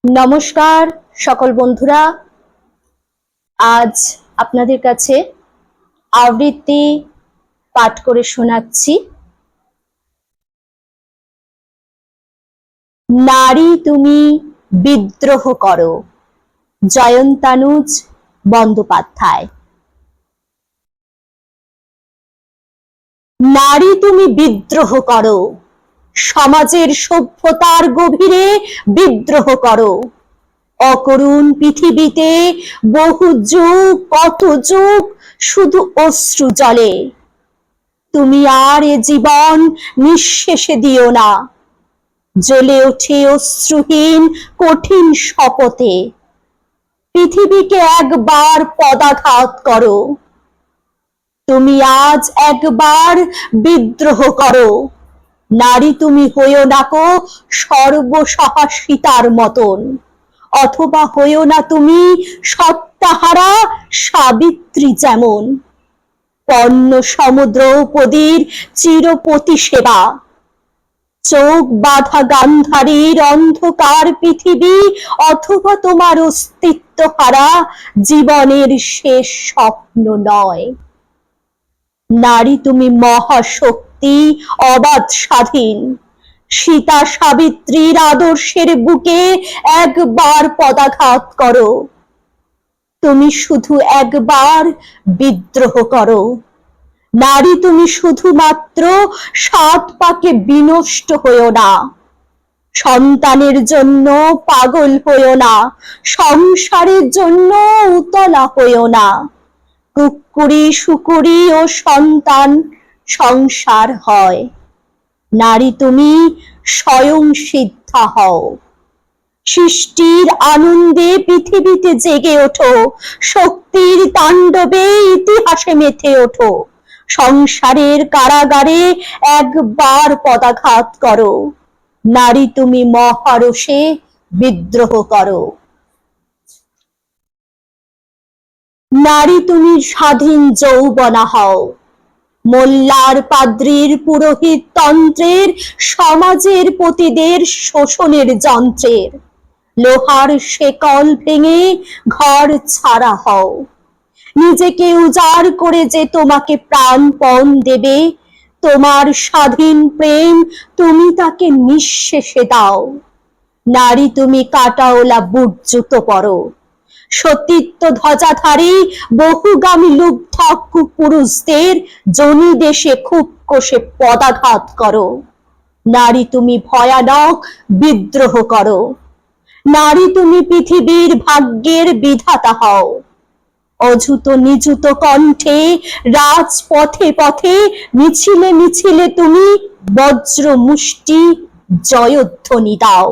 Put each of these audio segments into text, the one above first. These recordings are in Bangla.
নমস্কার সকল বন্ধুরা, আজ আপনাদের কাছে আবৃত্তি পাঠ করে শোনাচ্ছি। নারী তুমি বিদ্রোহ করো, জয়ন্তানুজ বন্দ্যোপাধ্যায়। নারী তুমি বিদ্রোহ করো, সমাজের সভ্যতার গভীরে বিদ্রোহ করো। অকরুণ পৃথিবীতে বহু যুগ, কত যুগ শুধু অশ্রু জলে। তুমি আর এ জীবন নিঃশেষে দিও না, জ্বলে ওঠে অশ্রুহীন কঠিন শপথে। পৃথিবীকে একবার পদাঘাত করো, তুমি আজ একবার বিদ্রোহ করো। নারী তুমি হইও না কো সর্বসহা সীতার মতন, অথবা হইও না তুমি সত্তাহারা সাবিত্রী যেমন। পণ্য সমুদ্রপদীর চিরপতি সেবা, চোখ বাঁধা গান্ধারীর অন্ধকার পৃথিবী, অথবা তোমার অস্তিত্ব হারা জীবনের শেষ স্বপ্ন নয়। নারী তুমি মহাশক্তি, অবাধ স্বাধীন। সীতা সাবিত্রীর আদর্শের বুকে একবার পদাঘাত করো, তুমি শুধু একবার বিদ্রোহ করো। নারী তুমি শুধুমাত্র সাত পাকে বিনষ্ট হইও না, সন্তানের জন্য পাগল হইও না, সংসারের জন্য উতলা হইও না। কুক্কুরি শুকুরি ও সন্তান সংসার হয়, নারী তুমি স্বয়ং সিদ্ধা হও। সৃষ্টির আনন্দে পৃথিবীতে জেগে ওঠো, শক্তির তাণ্ডবে ইতিহাসে মেতে ওঠো। সংসারের কারাগারে একবার পদাঘাত করো, নারী তুমি মহারোষে বিদ্রোহ করো। নারী তুমি স্বাধীন যৌবনা হও, মোল্লার পাদ্রীর পুরোহিত তন্ত্রের, সমাজের পতিদের শোষণের যন্ত্রের। লোহার শেকল ভেঙে ঘর ছাড়া হও, নিজেকে উজাড় করে যে তোমাকে প্রাণপণ দেবে, তোমার স্বাধীন প্রেম তুমি তাকে নিঃশেষে দাও। নারী তুমি কাটাওলা বুট জুতো পরো, সতীত্ব ধ্বজাধারী বহুগামী লুব্ধ পুরুষদের জনি দেশে খুব কষে পদাঘাত করো। নারী তুমি ভয়ানক বিদ্রোহ করো। নারী তুমি পৃথিবীর ভাগ্যের বিধাতা হও, অযুত নিযুত কণ্ঠে রাজপথে পথে মিছিলে মিছিলে তুমি বজ্র মুষ্টি জয়ধ্বনি দাও।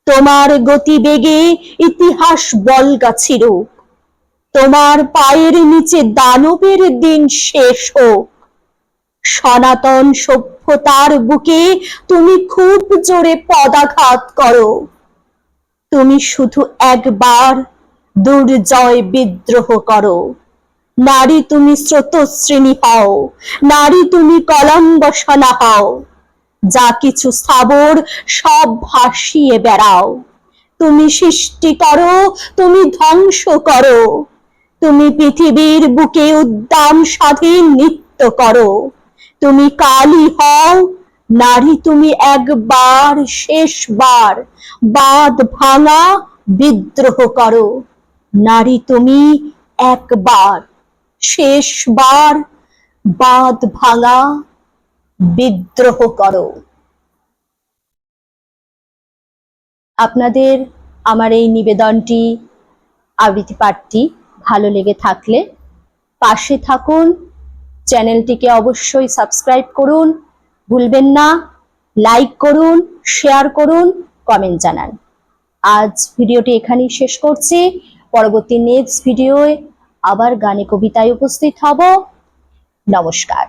তোমার গতিবেগে ইতিহাস বলগা ছিড়ুক, তোমার পায়ের নিচে দানবের দিন শেষ হোক। সনাতন সভ্যতার বুকে তুমি খুব জোরে পদাঘাত করো, তুমি শুধু একবার দুর্জয় বিদ্রোহ করো। নারী তুমি স্রোতস্বিনী হও, নারী তুমি কলম্বসনা হও। যা কিছু স্থাবর সব ভাসিয়ে বেড়াও, তুমি সৃষ্টি করো, তুমি ধ্বংস করো। তুমি পৃথিবীর বুকে উদ্দাম স্বাধীন নৃত্য করো। তুমি কালী হও, নারী তুমি একবার শেষবার বাঁধ ভাঙা বিদ্রোহ করো। নারী তুমি একবার শেষবার বাঁধ ভাঙা বিদ্রোহ করো। আপনাদের আমার এই নিবেদনটি, আবৃত্তি পাঠটি ভালো লেগে থাকলে পাশে থাকুন, চ্যানেলটিকে অবশ্যই সাবস্ক্রাইব করুন, ভুলবেন না। লাইক করুন, শেয়ার করুন, কমেন্ট জানান। আজ ভিডিওটি এখানেই শেষ করছি। পরবর্তী নেক্সট ভিডিওয়ে আবার গানে কবিতায় উপস্থিত হব। নমস্কার।